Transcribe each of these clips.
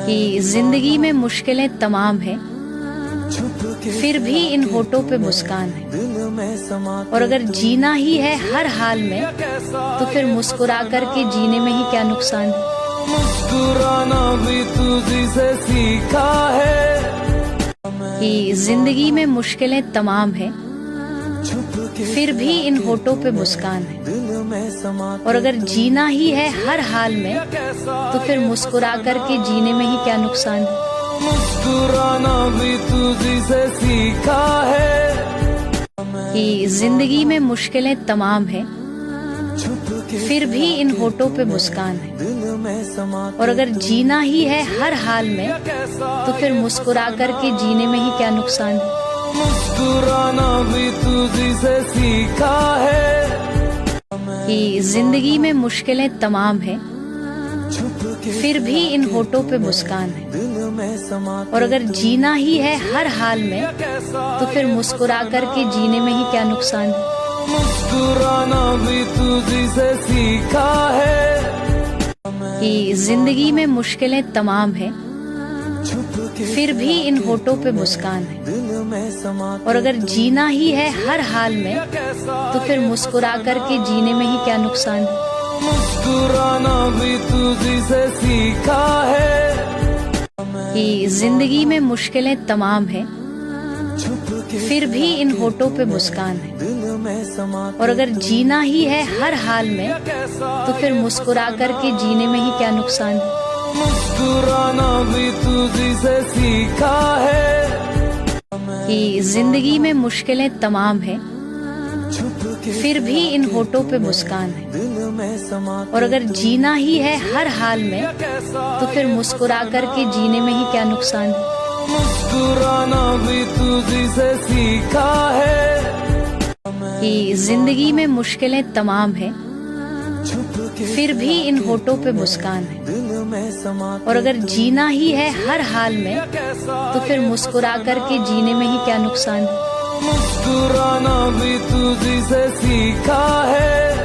कि जिंदगी में मुश्किलें तमाम हैं, फिर भी इन होठों पे मुस्कान है। और अगर जीना ही है हर हाल में, तो फिर मुस्कुरा कर के जीने में ही क्या नुकसान है। मुस्कुराना भी तुझी से सीखा है कि जिंदगी में मुश्किलें तमाम हैं, फिर भी इन होठों पे मुस्कान है। और अगर जीना ही है हर हाल में, तो फिर मुस्कुरा कर के जीने में ही क्या नुकसान है। मुस्कुराना भी तुझी से सीखा है कि जिंदगी में मुश्किलें तमाम हैं, फिर भी इन होठों पे मुस्कान है। और अगर जीना ही है हर हाल में, तो फिर मुस्कुरा कर के जीने में ही क्या नुकसान है। मुस्कुराना भी तुझी से सीखा है कि जिंदगी में मुश्किलें तमाम हैं, फिर भी इन होठों पे मुस्कान है। और अगर जीना ही है हर हाल में, तो फिर मुस्कुरा कर के जीने में ही क्या नुकसान है। मुस्कुराना भी तुझी से सीखा है कि जिंदगी में मुश्किलें तमाम हैं, फिर भी इन होठों पे मुस्कान है। और अगर जीना ही है हर हाल में, तो फिर मुस्कुरा कर के जीने में ही क्या नुकसान है। मुस्कुराना भी तुझी से सीखा है कि जिंदगी में मुश्किलें तमाम हैं, फिर भी इन होठों पे मुस्कान है। और अगर जीना ही है हर हाल में, तो फिर मुस्कुरा कर के जीने में ही क्या नुकसान है। मुस्कुराना भी तुझी से सीखा है कि जिंदगी में मुश्किलें तमाम हैं, फिर भी इन होठों पे मुस्कान है। और अगर जीना ही है हर हाल में, तो फिर मुस्कुरा कर के जीने में ही क्या नुकसान है। मुस्कुराना भी तुझी से सीखा है कि जिंदगी में मुश्किलें तमाम हैं, फिर भी इन होठों पे मुस्कान है। और अगर जीना ही है हर हाल में, तो फिर मुस्कुरा कर के जीने में ही क्या नुकसान है। मुस्कुराना भी तुझी से सीखा है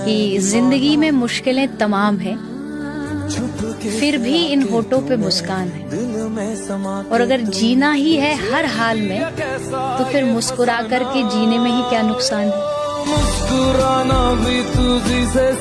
कि जिंदगी में मुश्किलें तमाम हैं, फिर भी इन होठों पे मुस्कान है। और अगर जीना ही है हर हाल में, तो फिर मुस्कुरा कर के जीने में ही क्या नुकसान है। मुस्कुराना भी तुझी से